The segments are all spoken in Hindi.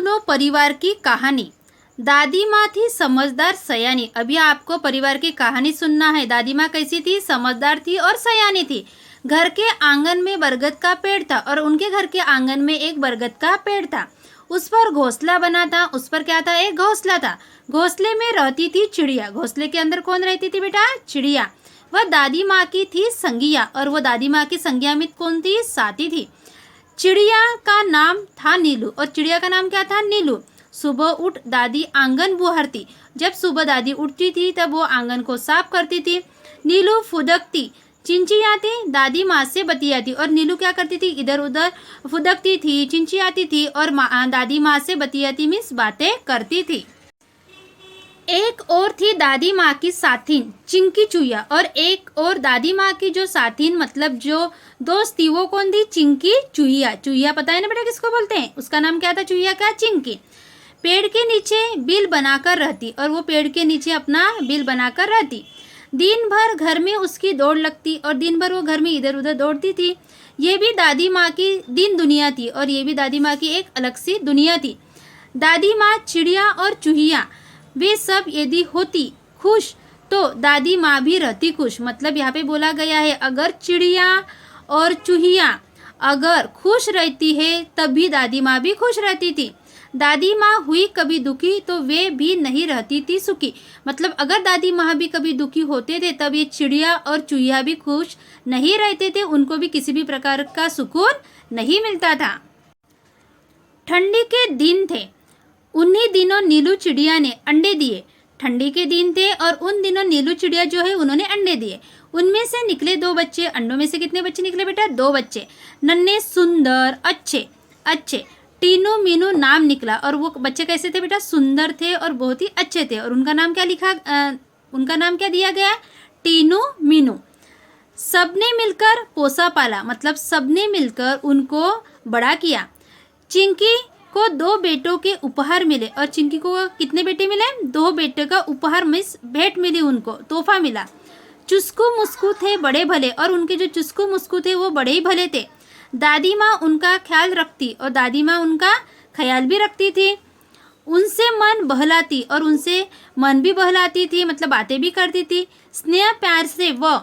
सुनो परिवार की कहानी। दादी माँ थी समझदार सयानी। अभी आपको परिवार की कहानी सुनना है। दादी माँ कैसी थी? समझदार थी और सयानी थी। घर के आंगन में बरगद का पेड़ था और उनके घर के आंगन में एक बरगद का पेड़ था। उस पर घोंसला बना था। उस पर क्या था? एक घोंसला था। घोंसले में रहती थी चिड़िया। घोंसले के अंदर कौन रहती थी बेटा? चिड़िया। वह दादी माँ की थी संगिया और वो दादी माँ की संगिया में कौन थी? साथी थी। चिड़िया का नाम था नीलू और चिड़िया का नाम क्या था? नीलू। सुबह उठ दादी आंगन बुहारती। जब सुबह दादी उठती थी तब वो आंगन को साफ करती थी। नीलू फुदकती, चिंचियाती, दादी माँ से बतियाती और नीलू क्या करती थी? इधर उधर फुदकती थी, चिंचियाती थी और दादी माँ से बतियाती मीन्स बातें करती थी। एक और थी दादी माँ की साथिन चिंकी चुईया और एक और दादी माँ की जो साथिन मतलब जो दोस्त थी वो कौन थी? चिंकी चुईया। चुईया पता है ना बेटा किसको बोलते हैं? उसका नाम क्या था? चुईया का चिंकी। पेड़ के नीचे बिल बनाकर रहती और वो पेड़ के नीचे अपना बिल बनाकर रहती। दिन भर घर में उसकी दौड़ लगती और दिन भर वो घर में इधर उधर दौड़ती थी। ये भी दादी माँ की दिन दुनिया थी और ये भी दादी माँ की एक अलग सी दुनिया थी। दादी माँ, चिड़िया और चूहिया वे सब यदि होती खुश तो दादी माँ भी रहती खुश। मतलब यहाँ पे बोला गया है अगर चिड़िया और चूहिया अगर खुश रहती है तभी दादी माँ भी खुश रहती थी। दादी माँ हुई कभी दुखी तो वे भी नहीं रहती थी सुखी। मतलब अगर दादी माँ भी कभी दुखी होते थे तब ये चिड़िया और चूहिया भी खुश नहीं रहते थे। उनको भी किसी भी प्रकार का सुकून नहीं मिलता था। ठंडी के दिन थे। उन्हीं दिनों नीलू चिड़िया ने अंडे दिए। ठंडी के दिन थे और उन दिनों नीलू चिड़िया जो है उन्होंने अंडे दिए। उनमें से निकले 2 बच्चे। अंडों में से कितने बच्चे निकले बेटा? 2 बच्चे। नन्हे, सुंदर, अच्छे अच्छे टीनू मीनू नाम निकला। और वो बच्चे कैसे थे बेटा? सुंदर थे और बहुत ही अच्छे थे। और उनका नाम क्या उनका नाम क्या दिया गया? टीनू मीनू। सबने मिलकर पोसा पाला। मतलब सबने मिलकर उनको बड़ा किया। चिंकी को 2 बेटों के उपहार मिले और चिंकी को कितने बेटे मिले? 2 बेटे का उपहार मिस भेंट मिली, उनको तोहफा मिला। चुस्कू मुस्कू थे बड़े भले और उनके जो चुस्कू मुस्कू थे वो बड़े ही भले थे। दादी माँ उनका ख्याल रखती और दादी माँ उनका ख्याल भी रखती थी। उनसे मन बहलाती और उनसे मन भी बहलाती थी। मतलब बातें भी करती थी। स्नेह प्यार से वह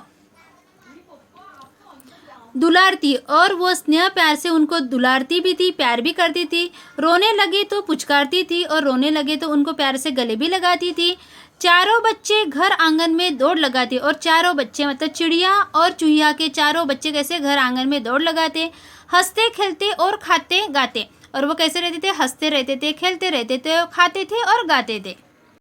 दुलारती और वो स्नेह प्यार से उनको दुलारती भी थी, प्यार भी करती थी। रोने लगे तो पुचकारती थी और रोने लगे तो उनको प्यार से गले भी लगाती थी। चारों बच्चे घर आंगन में दौड़ लगाते और चारों बच्चे मतलब चिड़िया और चूहिया के चारों बच्चे कैसे घर आंगन में दौड़ लगाते, हंसते खेलते और खाते गाते। और वो कैसे रहते थे? हंसते रहते थे, खेलते रहते थे, खाते थे और गाते थे।